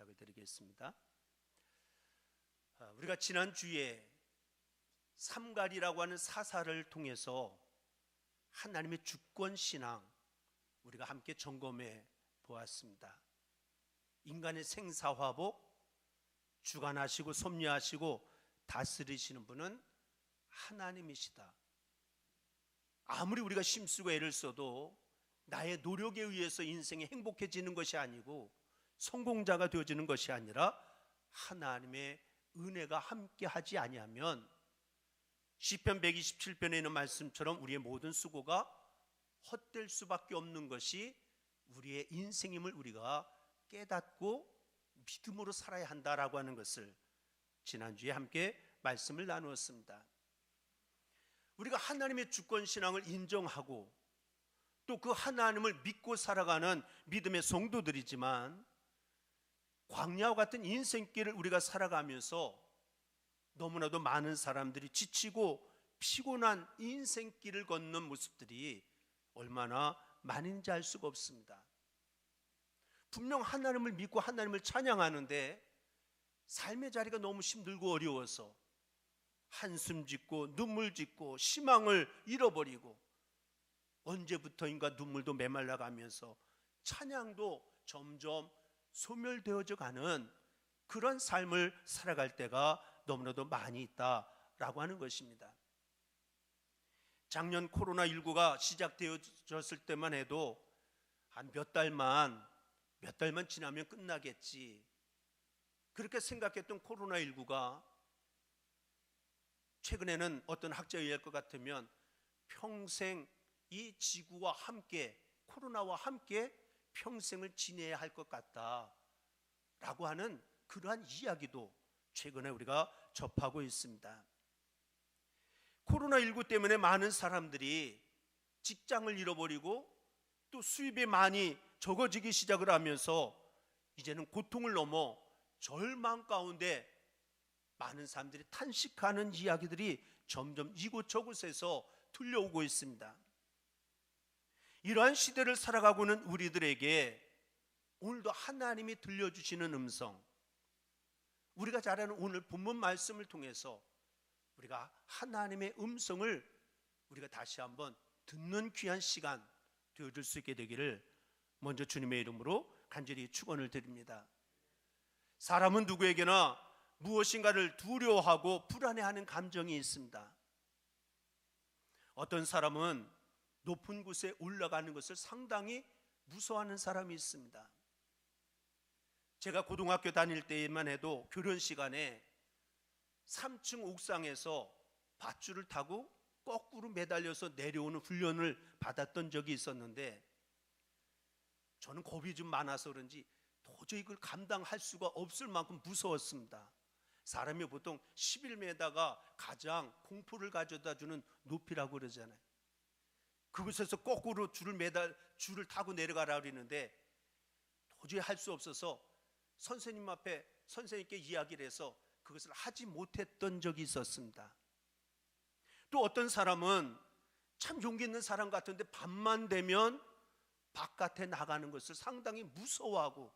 부탁을 드리겠습니다. 우리가 지난주에 삼갈이라고 하는 사사를 통해서 하나님의 주권신앙 우리가 함께 점검해 보았습니다. 인간의 생사화복, 주관하시고 섭리하시고 다스리시는 분은 하나님이시다. 아무리 우리가 힘쓰고 애를 써도 나의 노력에 의해서 인생이 행복해지는 것이 아니고 성공자가 되어지는 것이 아니라 하나님의 은혜가 함께하지 아니하면 시편 127편에 있는 말씀처럼 우리의 모든 수고가 헛될 수밖에 없는 것이 우리의 인생임을 우리가 깨닫고 믿음으로 살아야 한다라고 하는 것을 지난주에 함께 말씀을 나누었습니다. 우리가 하나님의 주권신앙을 인정하고 또 그 하나님을 믿고 살아가는 믿음의 성도들이지만 광야와 같은 인생길을 우리가 살아가면서 너무나도 많은 사람들이 지치고 피곤한 인생길을 걷는 모습들이 얼마나 많은지 알 수가 없습니다. 분명 하나님을 믿고 하나님을 찬양하는데 삶의 자리가 너무 힘들고 어려워서 한숨 짓고 눈물 짓고 희망을 잃어버리고 언제부터인가 눈물도 메말라 가면서 찬양도 점점 소멸되어져 가는 그런 삶을 살아갈 때가 너무나도 많이 있다라고 하는 것입니다. 작년 코로나19가 시작되어졌을 때만 해도 한 몇 달만 지나면 끝나겠지 그렇게 생각했던 코로나19가 최근에는 어떤 학자에 의할 것 같으면 평생 이 지구와 함께 코로나와 함께 평생을 지내야 할 것 같다라고 하는 그러한 이야기도 최근에 우리가 접하고 있습니다. 코로나19 때문에 많은 사람들이 직장을 잃어버리고 또 수입이 많이 적어지기 시작을 하면서 이제는 고통을 넘어 절망 가운데 많은 사람들이 탄식하는 이야기들이 점점 이곳저곳에서 들려오고 있습니다. 이러한 시대를 살아가고는 우리들에게 오늘도 하나님이 들려주시는 음성, 우리가 잘 아는 오늘 본문 말씀을 통해서 우리가 하나님의 음성을 우리가 다시 한번 듣는 귀한 시간 되어줄 수 있게 되기를 먼저 주님의 이름으로 간절히 축원을 드립니다. 사람은 누구에게나 무엇인가를 두려워하고 불안해하는 감정이 있습니다. 어떤 사람은 높은 곳에 올라가는 것을 상당히 무서워하는 사람이 있습니다. 제가 고등학교 다닐 때만 해도 교련 시간에 3층 옥상에서 밧줄을 타고 거꾸로 매달려서 내려오는 훈련을 받았던 적이 있었는데 저는 겁이 좀 많아서 그런지 도저히 그걸 감당할 수가 없을 만큼 무서웠습니다. 사람이 보통 11m가 가장 공포를 가져다 주는 높이라고 그러잖아요. 그곳에서 거꾸로 줄을 타고 내려가라 그러는데 도저히 할 수 없어서 선생님 앞에 선생님께 이야기를 해서 그것을 하지 못했던 적이 있었습니다. 또 어떤 사람은 참 용기 있는 사람 같은데 밤만 되면 바깥에 나가는 것을 상당히 무서워하고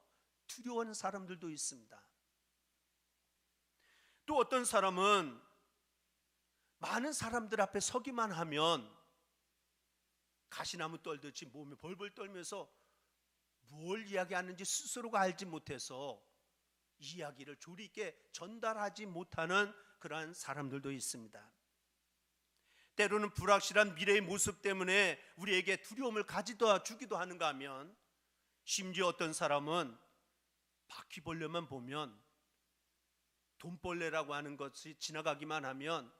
두려워하는 사람들도 있습니다. 또 어떤 사람은 많은 사람들 앞에 서기만 하면 가시나무 떨듯이 몸이 벌벌 떨면서 뭘 이야기하는지 스스로가 알지 못해서 이야기를 조리 있게 전달하지 못하는 그러한 사람들도 있습니다. 때로는 불확실한 미래의 모습 때문에 우리에게 두려움을 가지다 주기도 하는가 하면 심지어 어떤 사람은 바퀴벌레만 보면 돈벌레라고 하는 것이 지나가기만 하면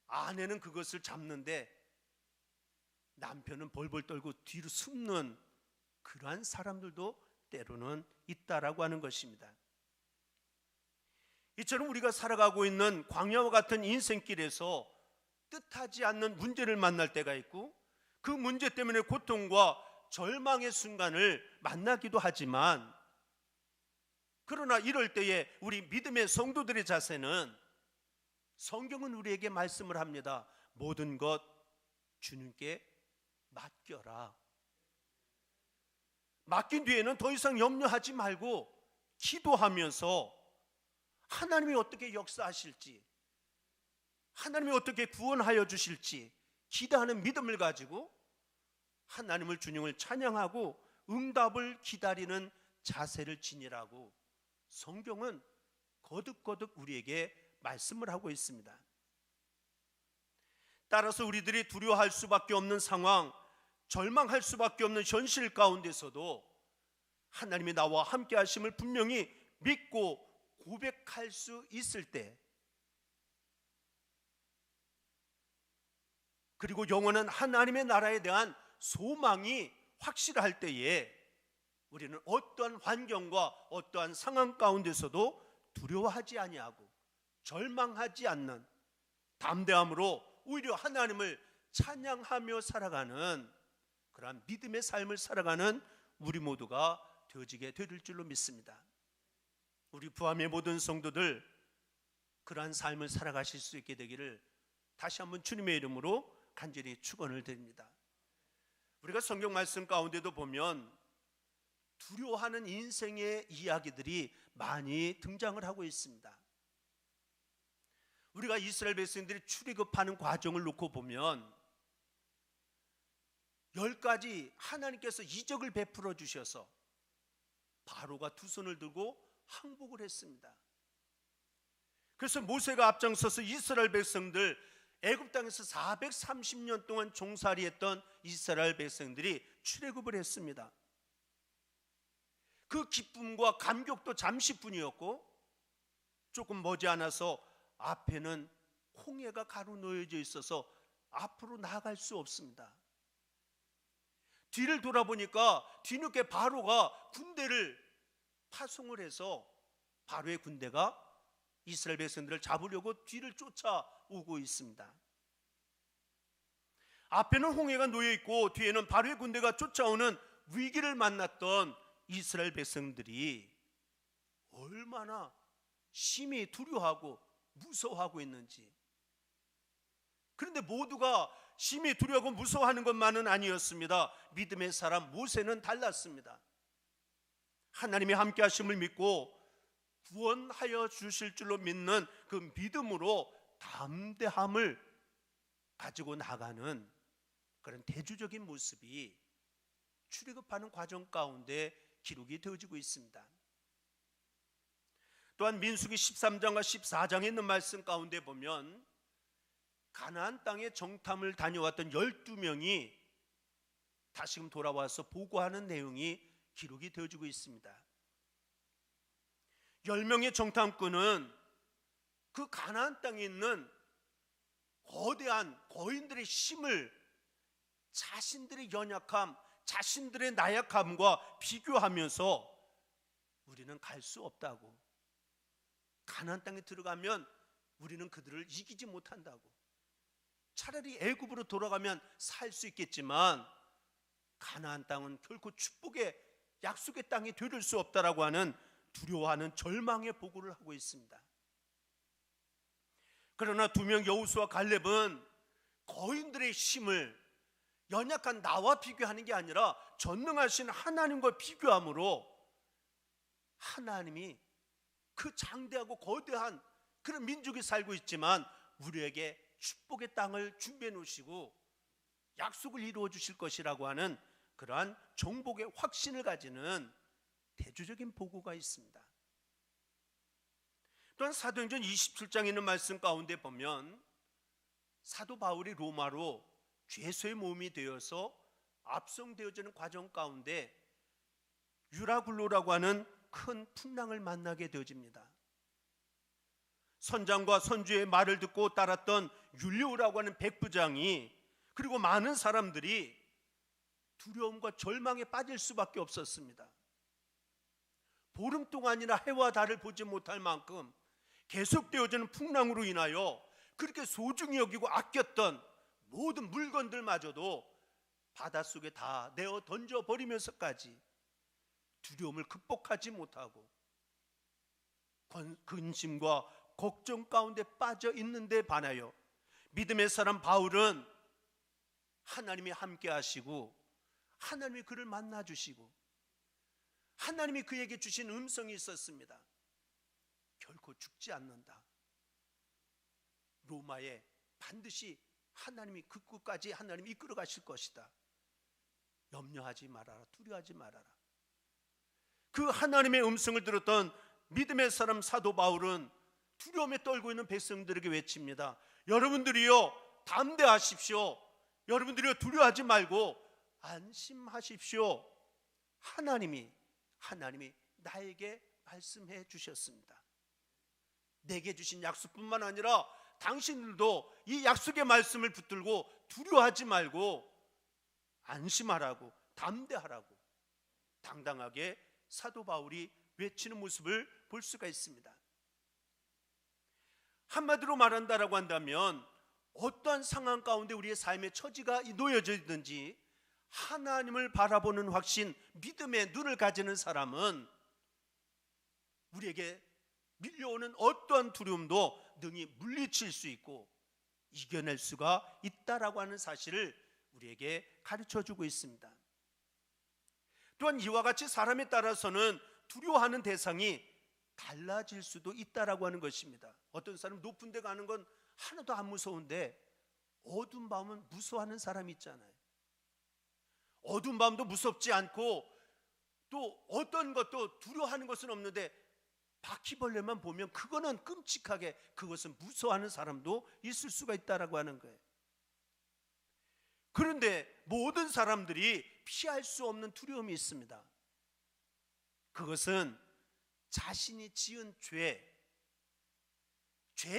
아내는 그것을 잡는데 남편은 벌벌 떨고 뒤로 숨는 그러한 사람들도 때로는 있다라고 하는 것입니다. 이처럼 우리가 살아가고 있는 광야와 같은 인생길에서 뜻하지 않는 문제를 만날 때가 있고 그 문제 때문에 고통과 절망의 순간을 만나기도 하지만 그러나 이럴 때에 우리 믿음의 성도들의 자세는 성경은 우리에게 말씀을 합니다. 모든 것 주님께 맡겨라. 맡긴 뒤에는 더 이상 염려하지 말고 기도하면서 하나님이 어떻게 역사하실지, 하나님이 어떻게 구원하여 주실지 기대하는 믿음을 가지고 하나님을, 주님을 찬양하고 응답을 기다리는 자세를 지니라고 성경은 거듭거듭 우리에게 말씀을 하고 있습니다. 따라서 우리들이 두려워할 수밖에 없는 상황, 절망할 수밖에 없는 현실 가운데서도 하나님이 나와 함께 하심을 분명히 믿고 고백할 수 있을 때, 그리고 영원한 하나님의 나라에 대한 소망이 확실할 때에 우리는 어떠한 환경과 어떠한 상황 가운데서도 두려워하지 아니하고 절망하지 않는 담대함으로 오히려 하나님을 찬양하며 살아가는 그러한 믿음의 삶을 살아가는 우리 모두가 되어지게 될 줄로 믿습니다. 우리 부함의 모든 성도들 그러한 삶을 살아가실 수 있게 되기를 다시 한번 주님의 이름으로 간절히 축원을 드립니다. 우리가 성경 말씀 가운데도 보면 두려워하는 인생의 이야기들이 많이 등장을 하고 있습니다. 우리가 이스라엘 백성들이 출애굽하는 과정을 놓고 보면 10가지 하나님께서 이적을 베풀어 주셔서 바로가 두 손을 들고 항복을 했습니다. 그래서 모세가 앞장서서 이스라엘 백성들, 애굽 땅에서 430년 동안 종살이했던 이스라엘 백성들이 출애굽을 했습니다. 그 기쁨과 감격도 잠시뿐이었고 조금 머지않아서 앞에는 홍해가 가로놓여져 있어서 앞으로 나아갈 수 없습니다. 뒤를 돌아보니까 뒤늦게 바로가 군대를 파송을 해서 바로의 군대가 이스라엘 백성들을 잡으려고 뒤를 쫓아오고 있습니다. 앞에는 홍해가 놓여 있고 뒤에는 바로의 군대가 쫓아오는 위기를 만났던 이스라엘 백성들이 얼마나 심히 두려워하고 무서워하고 있는지. 그런데 모두가 심히 두려워하고 무서워하는 것만은 아니었습니다. 믿음의 사람 모세는 달랐습니다. 하나님이 함께 하심을 믿고 구원하여 주실 줄로 믿는 그 믿음으로 담대함을 가지고 나가는 그런 대조적인 모습이 출애굽하는 과정 가운데 기록이 되어지고 있습니다. 또한 민수기 13장과 14장에 있는 말씀 가운데 보면 가나안 땅에 정탐을 다녀왔던 12명이 다시금 돌아와서 보고하는 내용이 기록이 되어지고 있습니다. 10명의 정탐꾼은 그 가나안 땅에 있는 거대한 거인들의 힘을 자신들의 연약함, 자신들의 나약함과 비교하면서 우리는 갈 수 없다고, 가나안 땅에 들어가면 우리는 그들을 이기지 못한다고, 차라리 애굽으로 돌아가면 살 수 있겠지만 가나안 땅은 결코 축복의 약속의 땅이 되릴 수 없다라고 하는 두려워하는 절망의 보고를 하고 있습니다. 그러나 2명 여호수아 갈렙은 거인들의 힘을 연약한 나와 비교하는 게 아니라 전능하신 하나님과 비교함으로 하나님이 그 장대하고 거대한 그런 민족이 살고 있지만 우리에게 축복의 땅을 준비해 놓으시고 약속을 이루어 주실 것이라고 하는 그러한 정복의 확신을 가지는 대조적인 보고가 있습니다. 또한 사도행전 27장에 있는 말씀 가운데 보면 사도 바울이 로마로 죄수의 몸이 되어서 압송되어지는 과정 가운데 유라굴로라고 하는 큰 풍랑을 만나게 되어집니다. 선장과 선주의 말을 듣고 따랐던 율리오라고 하는 백부장이, 그리고 많은 사람들이 두려움과 절망에 빠질 수밖에 없었습니다. 보름 동안이나 해와 달을 보지 못할 만큼 계속되어지는 풍랑으로 인하여 그렇게 소중히 여기고 아꼈던 모든 물건들마저도 바닷속에 다 내어 던져버리면서까지 두려움을 극복하지 못하고 근심과 걱정 가운데 빠져 있는데 반하여 믿음의 사람 바울은 하나님이 함께 하시고 하나님이 그를 만나 주시고 하나님이 그에게 주신 음성이 있었습니다. 결코 죽지 않는다. 로마에 반드시 하나님이 그 끝까지 하나님이 이끌어 가실 것이다. 염려하지 말아라. 두려워하지 말아라. 그 하나님의 음성을 들었던 믿음의 사람 사도 바울은 두려움에 떨고 있는 백성들에게 외칩니다. 여러분들이요, 담대하십시오. 여러분들이요, 두려워하지 말고 안심하십시오. 하나님이 나에게 말씀해 주셨습니다. 내게 주신 약속뿐만 아니라 당신들도 이 약속의 말씀을 붙들고 두려워하지 말고 안심하라고, 담대하라고 당당하게 사도 바울이 외치는 모습을 볼 수가 있습니다. 한마디로 말한다라고 한다면 어떠한 상황 가운데 우리의 삶의 처지가 놓여져 있든지 하나님을 바라보는 확신, 믿음의 눈을 가지는 사람은 우리에게 밀려오는 어떠한 두려움도 능히 물리칠 수 있고 이겨낼 수가 있다라고 하는 사실을 우리에게 가르쳐주고 있습니다. 또한 이와 같이 사람에 따라서는 두려워하는 대상이 달라질 수도 있다라고 하는 것입니다. 어떤 사람은 높은 데 가는 건 하나도 안 무서운데 어두운 밤은 무서워하는 사람이 있잖아요. 어두운 밤도 무섭지 않고 또 어떤 것도 두려워하는 것은 없는데 바퀴벌레만 보면 그거는 끔찍하게 그것은 무서워하는 사람도 있을 수가 있다라고 하는 거예요. 그런데 모든 사람들이 피할 수 없는 두려움이 있습니다. 그것은 자신이 지은 죄의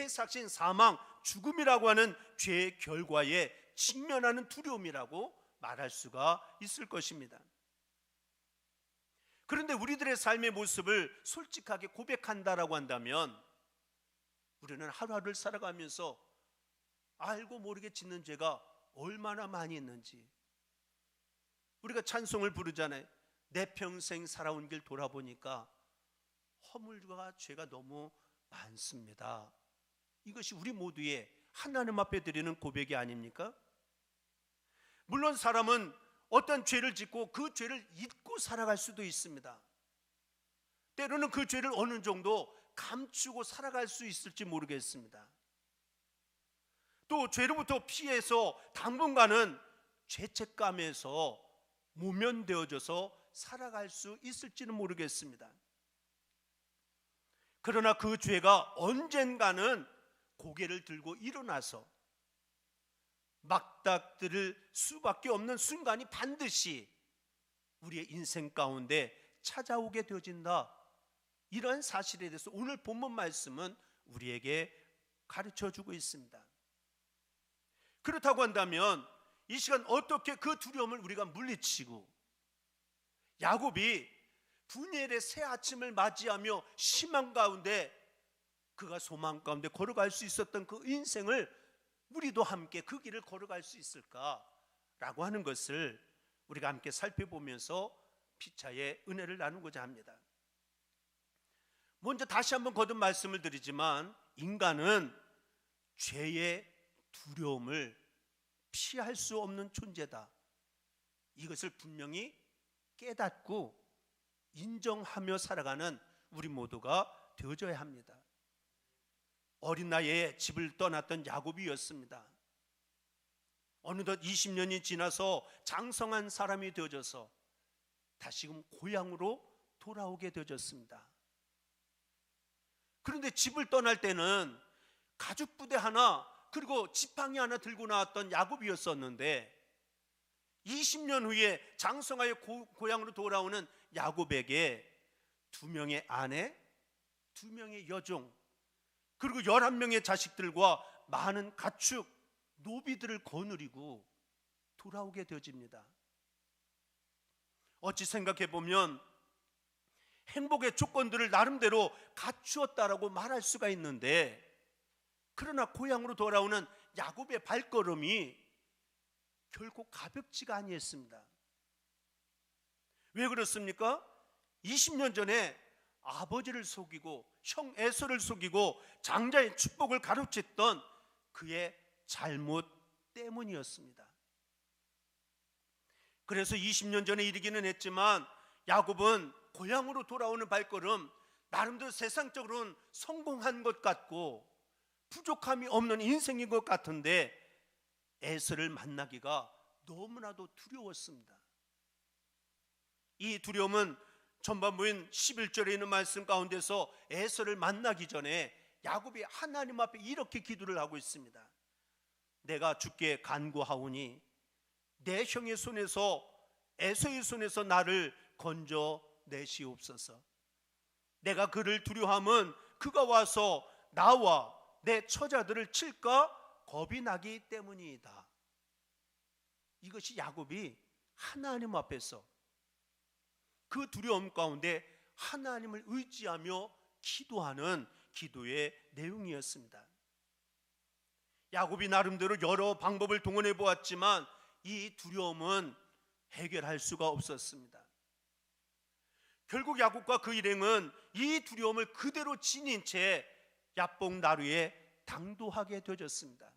삭신, 사망, 죽음이라고 하는 죄의 결과에 직면하는 두려움이라고 말할 수가 있을 것입니다. 그런데 우리들의 삶의 모습을 솔직하게 고백한다라고 한다면 우리는 하루하루를 살아가면서 알고 모르게 짓는 죄가 얼마나 많이 있는지, 우리가 찬송을 부르잖아요. 내 평생 살아온 길 돌아보니까 허물과 죄가 너무 많습니다. 이것이 우리 모두의 하나님 앞에 드리는 고백이 아닙니까? 물론 사람은 어떤 죄를 짓고 그 죄를 잊고 살아갈 수도 있습니다. 때로는 그 죄를 어느 정도 감추고 살아갈 수 있을지 모르겠습니다. 또 죄로부터 피해서 당분간은 죄책감에서 모면되어져서 살아갈 수 있을지는 모르겠습니다. 그러나 그 죄가 언젠가는 고개를 들고 일어나서 맞닥뜨릴 수밖에 없는 순간이 반드시 우리의 인생 가운데 찾아오게 되어진다. 이런 사실에 대해서 오늘 본문 말씀은 우리에게 가르쳐주고 있습니다. 그렇다고 한다면 이 시간 어떻게 그 두려움을 우리가 물리치고, 야곱이 분이엘의 새 아침을 맞이하며 희망 가운데, 그가 소망 가운데 걸어갈 수 있었던 그 인생을 우리도 함께 그 길을 걸어갈 수 있을까라고 하는 것을 우리가 함께 살펴보면서 피차의 은혜를 나누고자 합니다. 먼저 다시 한번 거듭 말씀을 드리지만 인간은 죄의 두려움을 피할 수 없는 존재다. 이것을 분명히 깨닫고 인정하며 살아가는 우리 모두가 되어져야 합니다. 어린 나이에 집을 떠났던 야곱이었습니다. 어느덧 20년이 지나서 장성한 사람이 되어져서 다시금 고향으로 돌아오게 되어졌습니다. 그런데 집을 떠날 때는 가죽 부대 하나 그리고 지팡이 하나 들고 나왔던 야곱이었었는데 20년 후에 장성하여 고향으로 돌아오는 야곱에게 2명의 아내, 2명의 여종, 그리고 11명의 자식들과 많은 가축, 노비들을 거느리고 돌아오게 되어집니다. 어찌 생각해 보면 행복의 조건들을 나름대로 갖추었다라고 말할 수가 있는데, 그러나 고향으로 돌아오는 야곱의 발걸음이 결코 가볍지가 아니했습니다. 왜 그렇습니까? 20년 전에 아버지를 속이고 형 에서를 속이고 장자의 축복을 가로챘던 그의 잘못 때문이었습니다. 그래서 20년 전에 이르기는 했지만 야곱은 고향으로 돌아오는 발걸음, 나름대로 세상적으로는 성공한 것 같고 부족함이 없는 인생인 것 같은데 에서를 만나기가 너무나도 두려웠습니다. 이 두려움은 전반부인 11절에 있는 말씀 가운데서 에서를 만나기 전에 야곱이 하나님 앞에 이렇게 기도를 하고 있습니다. 내가 주께 간구하오니 내 형의 손에서, 에서의 손에서 나를 건져내시옵소서. 내가 그를 두려워함은 그가 와서 나와 내 처자들을 칠까 겁이 나기 때문이다. 이것이 야곱이 하나님 앞에서 그 두려움 가운데 하나님을 의지하며 기도하는 기도의 내용이었습니다. 야곱이 나름대로 여러 방법을 동원해 보았지만 이 두려움은 해결할 수가 없었습니다. 결국 야곱과 그 일행은 이 두려움을 그대로 지닌 채 야복 나루에 당도하게 되어졌습니다.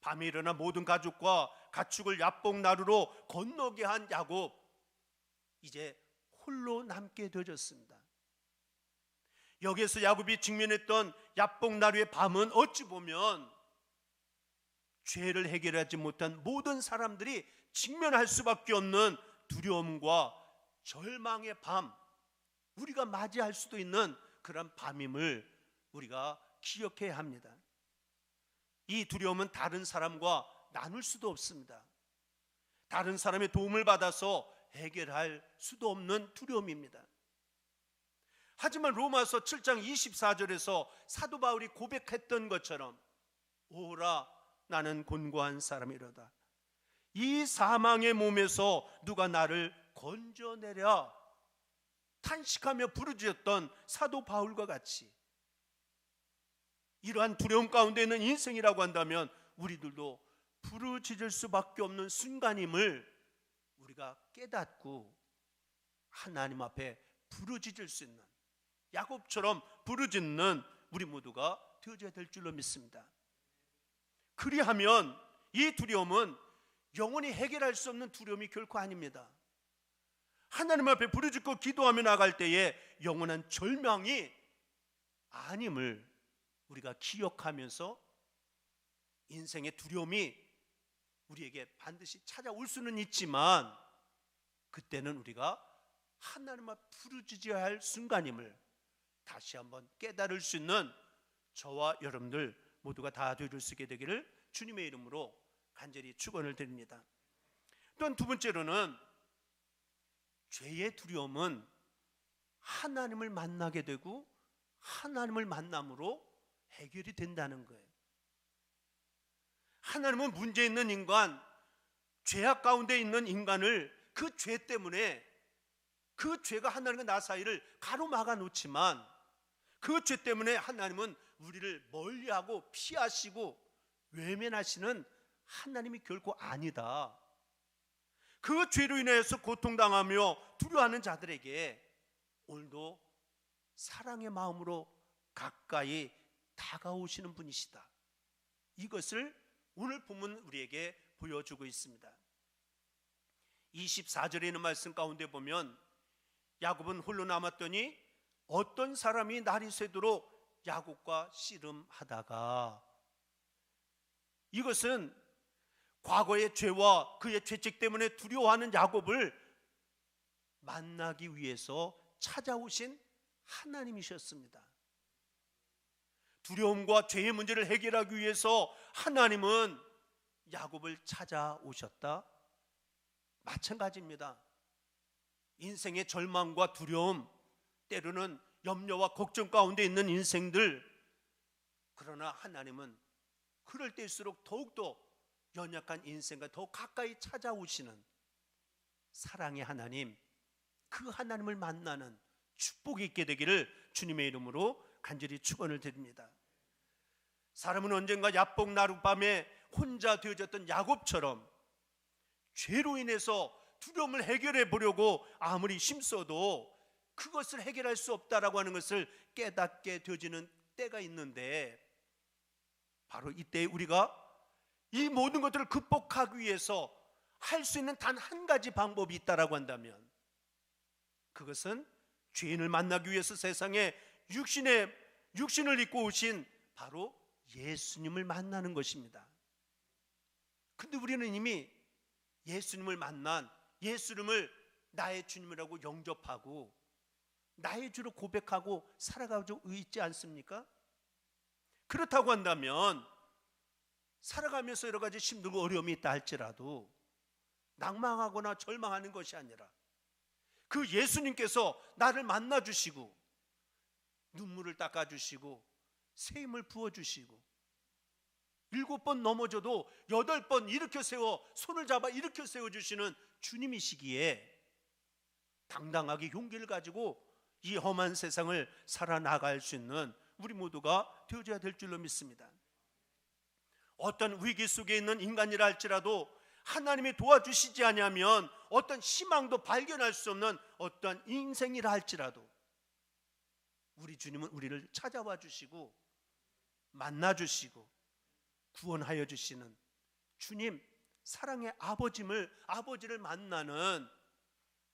밤에 일어나 모든 가족과 가축을 야복 나루로 건너게 한 야곱, 이제 홀로 남게 되어졌습니다. 여기에서 야곱이 직면했던 야복 나루의 밤은 어찌 보면 죄를 해결하지 못한 모든 사람들이 직면할 수밖에 없는 두려움과 절망의 밤, 우리가 맞이할 수도 있는 그런 밤임을 우리가 기억해야 합니다. 이 두려움은 다른 사람과 나눌 수도 없습니다. 다른 사람의 도움을 받아서 해결할 수도 없는 두려움입니다. 하지만 로마서 7장 24절에서 사도 바울이 고백했던 것처럼 오라 나는 곤고한 사람이로다. 이 사망의 몸에서 누가 나를 건져내랴 탄식하며 부르짖었던 사도 바울과 같이 이러한 두려움 가운데 있는 인생이라고 한다면 우리들도 부르짖을 수밖에 없는 순간임을 우리가 깨닫고 하나님 앞에 부르짖을 수 있는, 야곱처럼 부르짖는 우리 모두가 되어져야 될 줄로 믿습니다. 그리하면 이 두려움은 영원히 해결할 수 없는 두려움이 결코 아닙니다. 하나님 앞에 부르짖고 기도하며 나갈 때에 영원한 절망이 아님을 우리가 기억하면서 인생의 두려움이 우리에게 반드시 찾아올 수는 있지만 그때는 우리가 하나님 앞에 부르짖어야 할 순간임을 다시 한번 깨달을 수 있는 저와 여러분들 모두가 다 되어줄 수 있게 되기를 주님의 이름으로 간절히 축원을 드립니다. 또한 두 번째로는 죄의 두려움은 하나님을 만나게 되고 하나님을 만남으로 해결이 된다는 거예요. 하나님은 문제 있는 인간, 죄악 가운데 있는 인간을 그 죄 때문에, 그 죄가 하나님과 나 사이를 가로막아 놓지만 그 죄 때문에 하나님은 우리를 멀리하고 피하시고 외면하시는 하나님이 결코 아니다. 그 죄로 인해서 고통당하며 두려워하는 자들에게 오늘도 사랑의 마음으로 가까이 다가오시는 분이시다. 이것을 오늘 본문 우리에게 보여주고 있습니다. 24절에 있는 말씀 가운데 보면 야곱은 홀로 남았더니 어떤 사람이 날이 새도록 야곱과 씨름하다가, 이것은 과거의 죄와 그의 죄책 때문에 두려워하는 야곱을 만나기 위해서 찾아오신 하나님이셨습니다. 두려움과 죄의 문제를 해결하기 위해서 하나님은 야곱을 찾아오셨다. 마찬가지입니다. 인생의 절망과 두려움, 때로는 염려와 걱정 가운데 있는 인생들, 그러나 하나님은 그럴 때일수록 더욱더 연약한 인생과 더 가까이 찾아오시는 사랑의 하나님, 그 하나님을 만나는 축복이 있게 되기를 주님의 이름으로 간절히 축원을 드립니다. 사람은 언젠가 야복 나룻밤에 혼자 되어졌던 야곱처럼 죄로 인해서 두려움을 해결해 보려고 아무리 힘써도 그것을 해결할 수 없다라고 하는 것을 깨닫게 되어지는 때가 있는데, 바로 이때 우리가 이 모든 것들을 극복하기 위해서 할 수 있는 단 한 가지 방법이 있다라고 한다면 그것은 죄인을 만나기 위해서 세상에 육신을 입고 오신 바로 예수님을 만나는 것입니다. 근데 우리는 이미 예수님을 만난, 예수님을 나의 주님이라고 영접하고 나의 주로 고백하고 살아가고 있지 않습니까? 그렇다고 한다면 살아가면서 여러 가지 힘들고 어려움이 있다 할지라도 낭망하거나 절망하는 것이 아니라 그 예수님께서 나를 만나주시고 눈물을 닦아주시고 새 힘을 부어주시고 7번 넘어져도 8번 일으켜 세워 손을 잡아 일으켜 세워주시는 주님이시기에 당당하게 용기를 가지고 이 험한 세상을 살아나갈 수 있는 우리 모두가 되어져야 될 줄로 믿습니다. 어떤 위기 속에 있는 인간이라 할지라도 하나님이 도와주시지 않으면 어떤 희망도 발견할 수 없는 어떤 인생이라 할지라도 우리 주님은 우리를 찾아와 주시고 만나 주시고 구원하여 주시는 주님, 사랑의 아버지를 만나는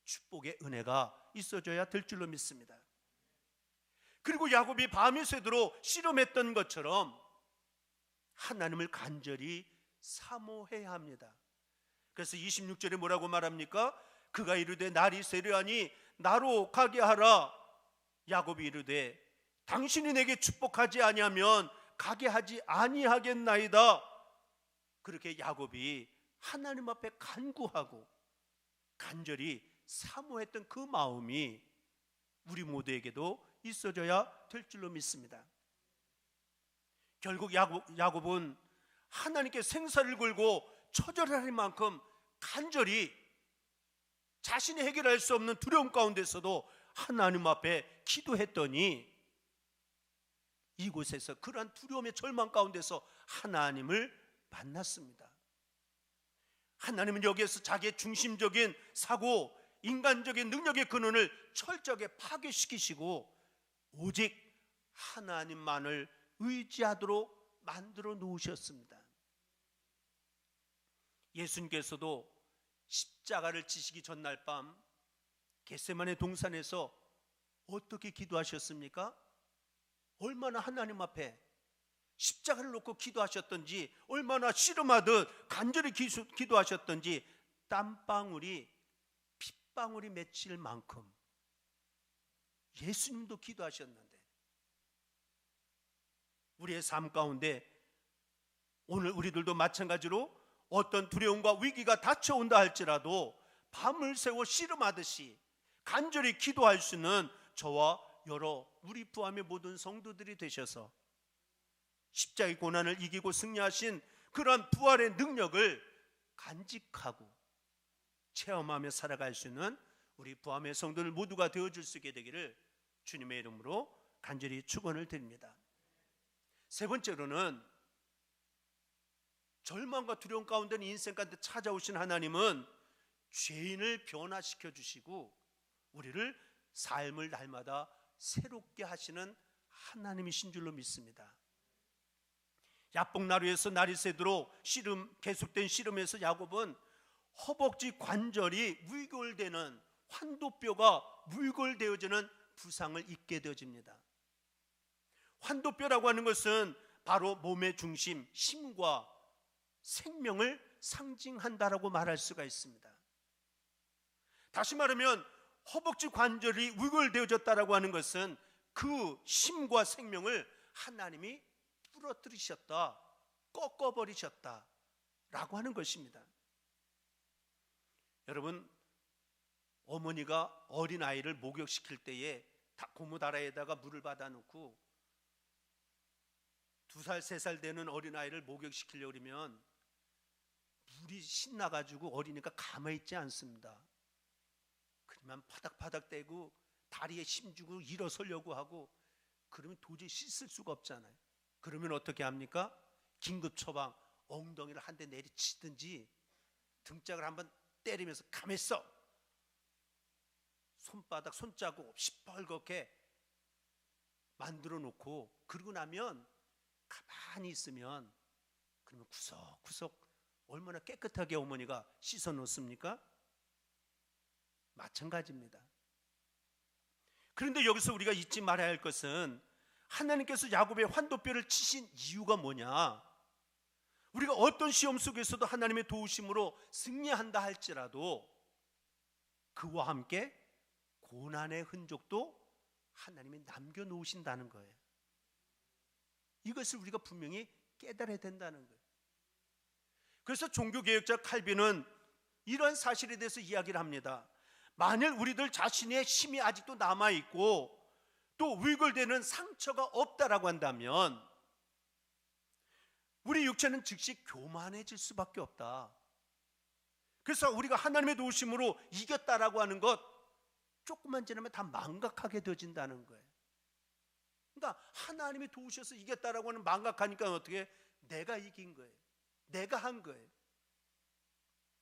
축복의 은혜가 있어줘야 될 줄로 믿습니다. 그리고 야곱이 밤이 새도록 씨름했던 것처럼 하나님을 간절히 사모해야 합니다. 그래서 26절에 뭐라고 말합니까? 그가 이르되 날이 세려하니 나로 가게 하라. 야곱이 이르되 당신이 내게 축복하지 아니하면 가게 하지 아니하겠나이다. 그렇게 야곱이 하나님 앞에 간구하고 간절히 사모했던 그 마음이 우리 모두에게도 있어져야 될 줄로 믿습니다. 결국 야곱은 하나님께 생사를 걸고 처절할 만큼 간절히 자신이 해결할 수 없는 두려움 가운데서도 하나님 앞에 기도했더니 이곳에서 그러한 두려움의 절망 가운데서 하나님을 만났습니다. 하나님은 여기에서 자기의 중심적인 사고, 인간적인 능력의 근원을 철저하게 파괴시키시고 오직 하나님만을 의지하도록 만들어 놓으셨습니다. 예수님께서도 십자가를 지시기 전날 밤 겟세마네 동산에서 어떻게 기도하셨습니까? 얼마나 하나님 앞에 십자가를 놓고 기도하셨던지, 얼마나 씨름하듯 간절히 기도하셨던지 땀방울이 핏방울이 맺힐 만큼 예수님도 기도하셨는데 우리의 삶 가운데 오늘 우리들도 마찬가지로 어떤 두려움과 위기가 닥쳐온다 할지라도 밤을 새워 씨름하듯이 간절히 기도할 수 있는 저와 여러 우리 부함의 모든 성도들이 되셔서 십자가의 고난을 이기고 승리하신 그러한 부활의 능력을 간직하고 체험하며 살아갈 수 있는 우리 부함의 성도들 모두가 되어줄 수 있게 되기를 주님의 이름으로 간절히 축원을 드립니다. 세 번째로는 절망과 두려움 가운데 인생 가운데 찾아오신 하나님은 죄인을 변화시켜 주시고 우리를 삶을 날마다 새롭게 하시는 하나님이신 줄로 믿습니다. 야복나루에서 날이 새도록 계속된 씨름에서 야곱은 허벅지 관절이 물골되는 환도뼈가 물골되어지는 부상을 입게 되어집니다. 환도뼈라고 하는 것은 바로 몸의 중심, 힘과 생명을 상징한다라고 말할 수가 있습니다. 다시 말하면 허벅지 관절이 물골되어졌다라고 하는 것은 그 힘과 생명을 하나님이 부러뜨리셨다, 꺾어버리셨다 라고 하는 것입니다. 여러분, 어머니가 어린아이를 목욕시킬 때에 고무다라에다가 물을 받아놓고 2살, 3살 되는 어린아이를 목욕시키려고 그러면 물이 신나가지고 어리니까 가만히 있지 않습니다. 그러면 파닥파닥 대고 다리에 힘주고 일어서려고 하고 그러면 도저히 씻을 수가 없잖아요. 그러면 어떻게 합니까? 긴급 처방 엉덩이를 한 대 내리치든지 등짝을 한번 때리면서 가만히 있어, 손바닥 손자국 시뻘겋게 만들어 놓고 그러고 나면 가만히 있으면 그러면 구석구석 얼마나 깨끗하게 어머니가 씻어 놓습니까? 마찬가지입니다. 그런데 여기서 우리가 잊지 말아야 할 것은 하나님께서 야곱의 환도뼈를 치신 이유가 뭐냐? 우리가 어떤 시험 속에서도 하나님의 도우심으로 승리한다 할지라도 그와 함께 고난의 흔적도 하나님이 남겨놓으신다는 거예요. 이것을 우리가 분명히 깨달아야 된다는 거예요. 그래서 종교개혁자 칼빈은 이런 사실에 대해서 이야기를 합니다. 만일 우리들 자신의 힘이 아직도 남아있고 또 위골되는 상처가 없다라고 한다면 우리 육체는 즉시 교만해질 수밖에 없다. 그래서 우리가 하나님의 도우심으로 이겼다라고 하는 것 조금만 지나면 다 망각하게 되어진다는 거예요. 그러니까 하나님이 도우셔서 이겼다라고 하는 망각하니까 어떻게? 내가 이긴 거예요. 내가 한 거예요.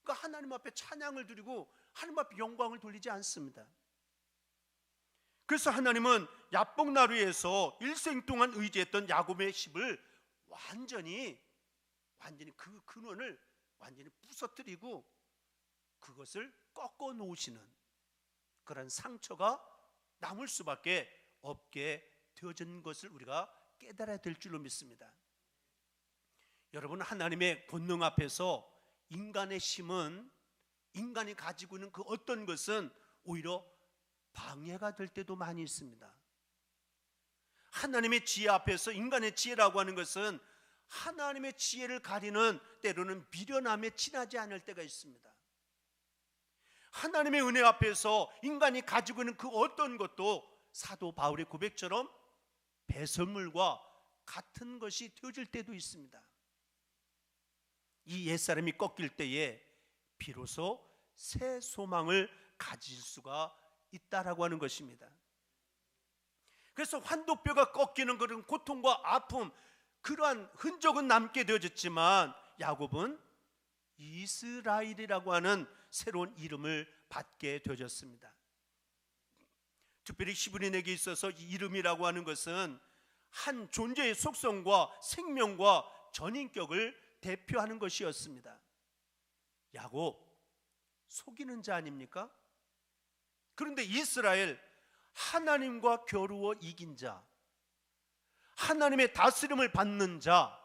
그러니까 하나님 앞에 찬양을 드리고 하나님 앞에 영광을 돌리지 않습니다. 그래서 하나님은 야복나루에서 일생 동안 의지했던 야곱의 힘을 완전히 그 근원을 완전히 부서뜨리고 그것을 꺾어 놓으시는 그런 상처가 남을 수밖에 없게 되어진 것을 우리가 깨달아야 될 줄로 믿습니다. 여러분, 하나님의 권능 앞에서 인간의 힘은, 인간이 가지고 있는 그 어떤 것은 오히려 방해가 될 때도 많이 있습니다. 하나님의 지혜 앞에서 인간의 지혜라고 하는 것은 하나님의 지혜를 가리는 때로는 미련함에 지나지 않을 때가 있습니다. 하나님의 은혜 앞에서 인간이 가지고 있는 그 어떤 것도 사도 바울의 고백처럼 배설물과 같은 것이 되어질 때도 있습니다. 이 옛사람이 꺾일 때에 비로소 새 소망을 가질 수가 있다라고 하는 것입니다. 그래서 환도뼈가 꺾이는 그런 고통과 아픔, 그러한 흔적은 남게 되어졌지만 야곱은 이스라엘이라고 하는 새로운 이름을 받게 되어졌습니다. 특별히 히브리인에게 있어서 이 이름이라고 하는 것은 한 존재의 속성과 생명과 전인격을 대표하는 것이었습니다. 야곱, 속이는 자 아닙니까? 그런데 이스라엘, 하나님과 겨루어 이긴 자, 하나님의 다스림을 받는 자,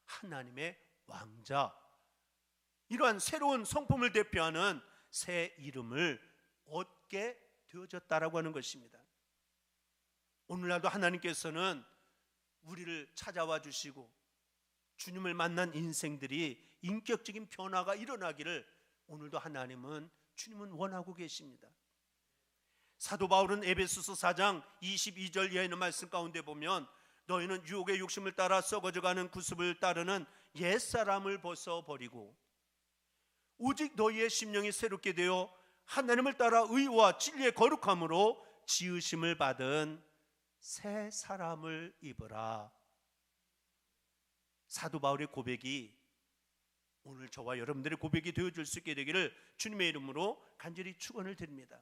하나님의 왕자, 이러한 새로운 성품을 대표하는 새 이름을 얻게 되어졌다라고 하는 것입니다. 오늘날도 하나님께서는 우리를 찾아와 주시고 주님을 만난 인생들이 인격적인 변화가 일어나기를 오늘도 하나님은, 주님은 원하고 계십니다. 사도 바울은 에베소서 4장 22절 이하에 있는 말씀 가운데 보면 너희는 유혹의 욕심을 따라 썩어져가는 구습을 따르는 옛사람을 벗어버리고 오직 너희의 심령이 새롭게 되어 하나님을 따라 의와 진리의 거룩함으로 지으심을 받은 새 사람을 입으라. 사도 바울의 고백이 오늘 저와 여러분들의 고백이 되어줄 수 있게 되기를 주님의 이름으로 간절히 축원을 드립니다.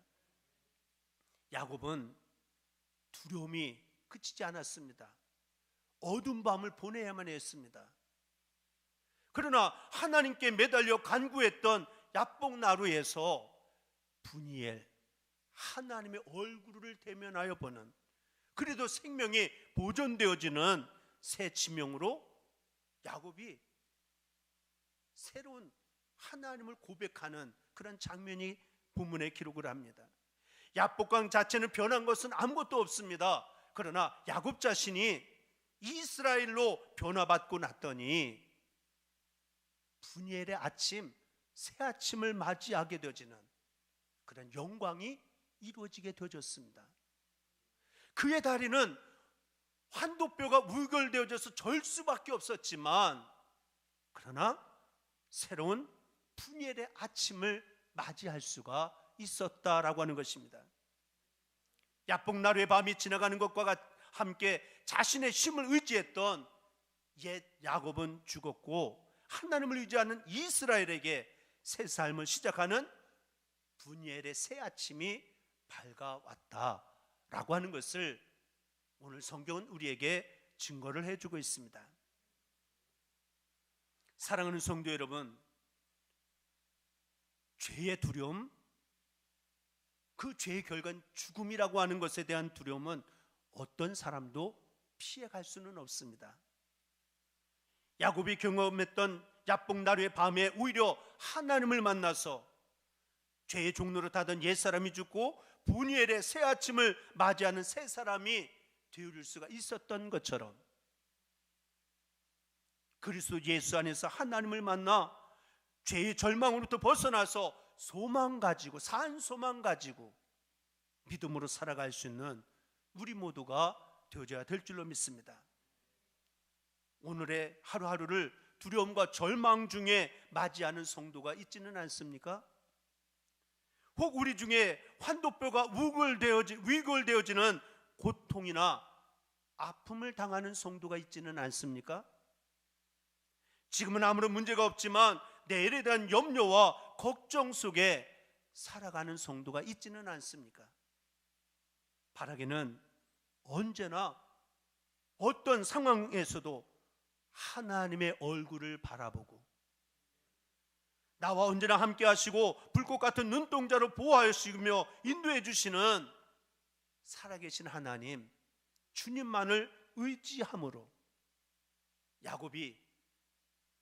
야곱은 두려움이 그치지 않았습니다. 어두운 밤을 보내야만 했습니다. 그러나 하나님께 매달려 간구했던 야복나루에서 분이엘, 하나님의 얼굴을 대면하여 보는, 그래도 생명이 보존되어지는 새 지명으로 야곱이 새로운 하나님을 고백하는 그런 장면이 본문에 기록을 합니다. 야복강 자체는 변한 것은 아무것도 없습니다. 그러나 야곱 자신이 이스라엘로 변화받고 났더니 분이엘의 아침, 새 아침을 맞이하게 되어지는 그런 영광이 이루어지게 되어졌습니다. 그의 다리는 환도뼈가 물결되어져서 절 수밖에 없었지만 그러나 새로운 분이엘의 아침을 맞이할 수가 있었다라고 하는 것입니다. 야복나루의 밤이 지나가는 것과 함께 자신의 힘을 의지했던 옛 야곱은 죽었고 하나님을 의지하는 이스라엘에게 새 삶을 시작하는 분이엘의 새 아침이 밝아왔다라고 하는 것을 오늘 성경은 우리에게 증거를 해주고 있습니다. 사랑하는 성도 여러분, 죄의 두려움, 그 죄의 결과는 죽음이라고 하는 것에 대한 두려움은 어떤 사람도 피해갈 수는 없습니다. 야곱이 경험했던 야복나루의 밤에 오히려 하나님을 만나서 죄의 종로로 타던 옛사람이 죽고 분이엘의 새 아침을 맞이하는 새 사람이 되어줄 수가 있었던 것처럼, 그리스도 예수 안에서 하나님을 만나 죄의 절망으로부터 벗어나서 소망 가지고, 산 소망 가지고 믿음으로 살아갈 수 있는 우리 모두가 되어져야 될 줄로 믿습니다. 오늘의 하루하루를 두려움과 절망 중에 맞이하는 성도가 있지는 않습니까? 혹 우리 중에 환도뼈가 위골되어지는 고통이나 아픔을 당하는 성도가 있지는 않습니까? 지금은 아무런 문제가 없지만 내일에 대한 염려와 걱정 속에 살아가는 성도가 있지는 않습니까? 바라기는 언제나 어떤 상황에서도 하나님의 얼굴을 바라보고 나와 언제나 함께 하시고 불꽃 같은 눈동자로 보호하시며 인도해 주시는 살아계신 하나님, 주님만을 의지함으로 야곱이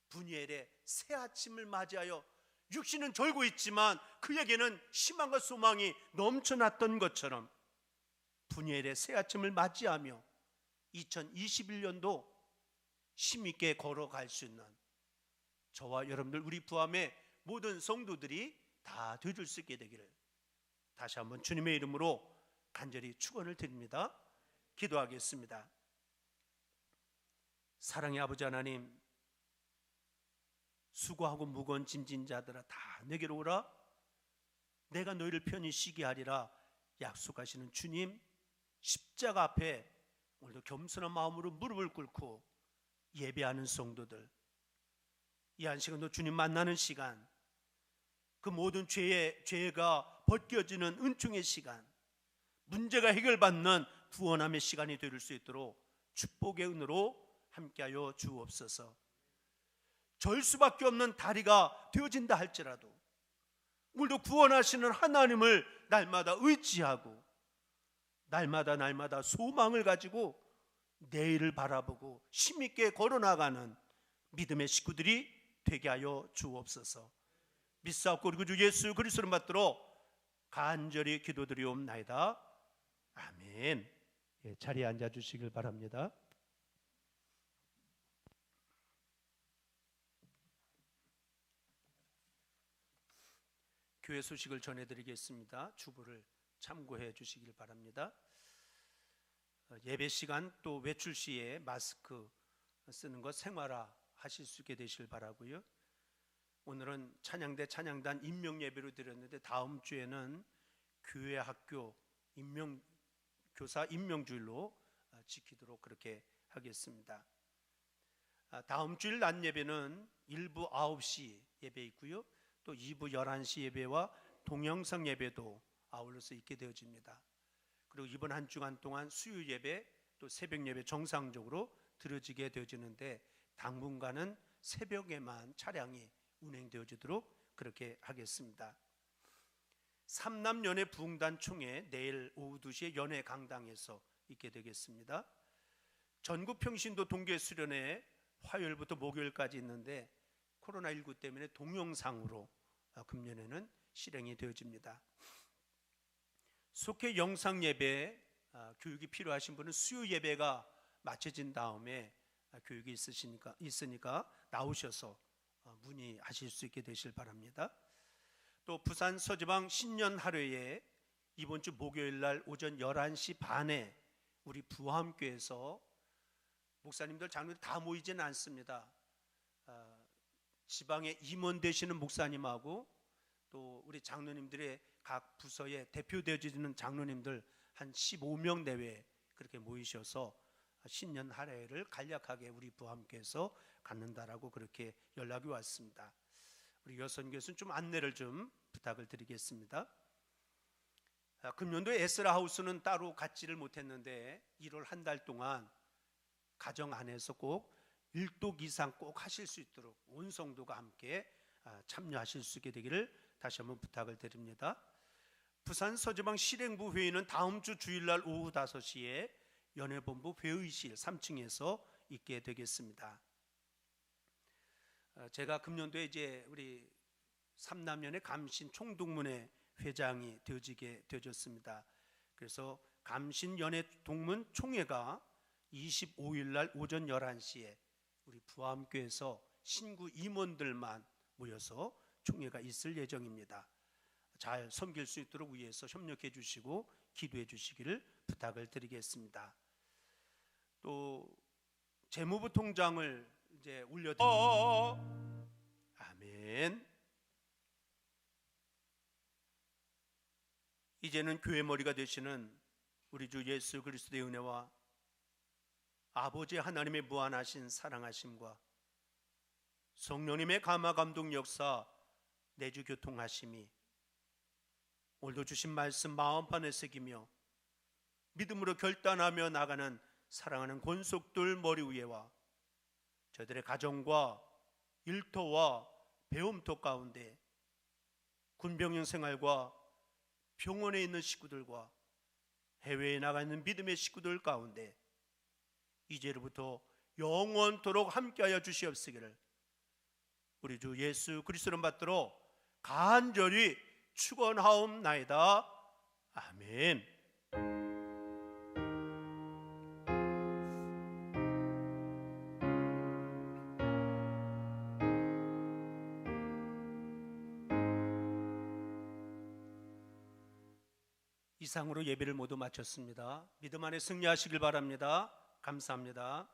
분이엘의 새 아침을 맞이하여 육신은 졸고 있지만 그에게는 희망과 소망이 넘쳐났던 것처럼 분이엘의 새 아침을 맞이하며 2021년도 힘있게 걸어갈 수 있는 저와 여러분들, 우리 부함의 모든 성도들이 다 되줄 수 있게 되기를 다시 한번 주님의 이름으로 간절히 축원을 드립니다. 기도하겠습니다. 사랑의 아버지 하나님, 수고하고 무거운 짐진 자들아 다 내게로 오라, 내가 너희를 편히 쉬게 하리라 약속하시는 주님, 십자가 앞에 오늘도 겸손한 마음으로 무릎을 꿇고 예배하는 성도들, 이 한 시간도 주님 만나는 시간, 그 모든 죄가 벗겨지는 은총의 시간, 문제가 해결받는 구원함의 시간이 될 수 있도록 축복의 은으로 함께하여 주옵소서. 절 수밖에 없는 다리가 되어진다 할지라도 오늘도 구원하시는 하나님을 날마다 의지하고 날마다 소망을 가지고 내일을 바라보고 힘있게 걸어나가는 믿음의 식구들이 되게 하여 주옵소서. 믿사옵고 우리 주 예수 그리스도를 받들어 간절히 기도드리옵나이다. 아멘. 자리에 앉아주시길 바랍니다. 교회 소식을 전해드리겠습니다. 주보를 참고해 주시길 바랍니다. 예배 시간 또 외출 시에 마스크 쓰는 것 생활화 하실 수 있게 되시길 바라고요. 오늘은 찬양대 찬양단 임명 예배로 드렸는데 다음 주에는 교회 학교 교사 임명주일로 지키도록 그렇게 하겠습니다. 다음 주일 낮 예배는 1부 9시 예배 있고요. 또 2부 11시 예배와 동영상 예배도 아울러서 있게 되어집니다. 그리고 이번 한 주간 동안 수요 예배 또 새벽 예배 정상적으로 드려지게 되어지는데 당분간은 새벽에만 차량이 운행되어지도록 그렇게 하겠습니다. 삼남연회 부흥단 총회 내일 오후 2시에 연회 강당에서 있게 되겠습니다. 전국 평신도 동계 수련회 화요일부터 목요일까지 있는데 코로나19 때문에 동영상으로 금년에는 실행이 되어집니다. 속회 영상 예배 교육이 필요하신 분은 수요 예배가 마쳐진 다음에 교육이 있으니까 나오셔서 문의하실 수 있게 되실 바랍니다. 또 부산 서지방 신년 할례에 이번 주 목요일 날 오전 11시 반에 우리 부함교에서 목사님들 장로들 다 모이지는 않습니다. 지방에 임원 되시는 목사님하고 또 우리 장로님들의 각 부서에 대표되어지는 장로님들 한 15명 내외 그렇게 모이셔서 신년 할례를 간략하게 우리 부함교에서 갖는다라고 그렇게 연락이 왔습니다. 우리 여선교회에서는 좀 안내를 좀 부탁을 드리겠습니다. 금년도에 에스라 하우스는 따로 갖지를 못했는데 1월 한 달 동안 가정 안에서 꼭 1독 이상 꼭 하실 수 있도록 온 성도가 함께 참여하실 수 있게 되기를 다시 한번 부탁을 드립니다. 부산 서지방 실행부 회의는 다음 주 주일날 오후 5시에 연회본부 회의실 3층에서 있게 되겠습니다. 제가 금년도에 이제 우리 삼남연의 감신 총동문회 회장이 되어졌습니다. 그래서 감신연회 동문 총회가 25일 날 오전 11시에 우리 부암교에서 신구 임원들만 모여서 총회가 있을 예정입니다. 잘 섬길 수 있도록 위해서 협력해 주시고 기도해 주시기를 부탁을 드리겠습니다. 또 재무부 통장을 이제 올려드립니다. 아멘. 이제는 교회 머리가 되시는 우리 주 예수 그리스도의 은혜와 아버지 하나님의 무한하신 사랑하심과 성령님의 감화 감동 역사 내주 교통하심이 오늘도 주신 말씀 마음판에 새기며 믿음으로 결단하며 나가는 사랑하는 권속들 머리 위에와 저들의 가정과 일터와 배움터 가운데 군병영 생활과 병원에 있는 식구들과 해외에 나가 있는 믿음의 식구들 가운데 이제로부터 영원토록 함께하여 주시옵시기를 우리 주 예수 그리스도를 받들어 간절히 축원하옵나이다. 아멘. 이상으로 예배를 모두 마쳤습니다. 믿음 안에 승리하시길 바랍니다. 감사합니다.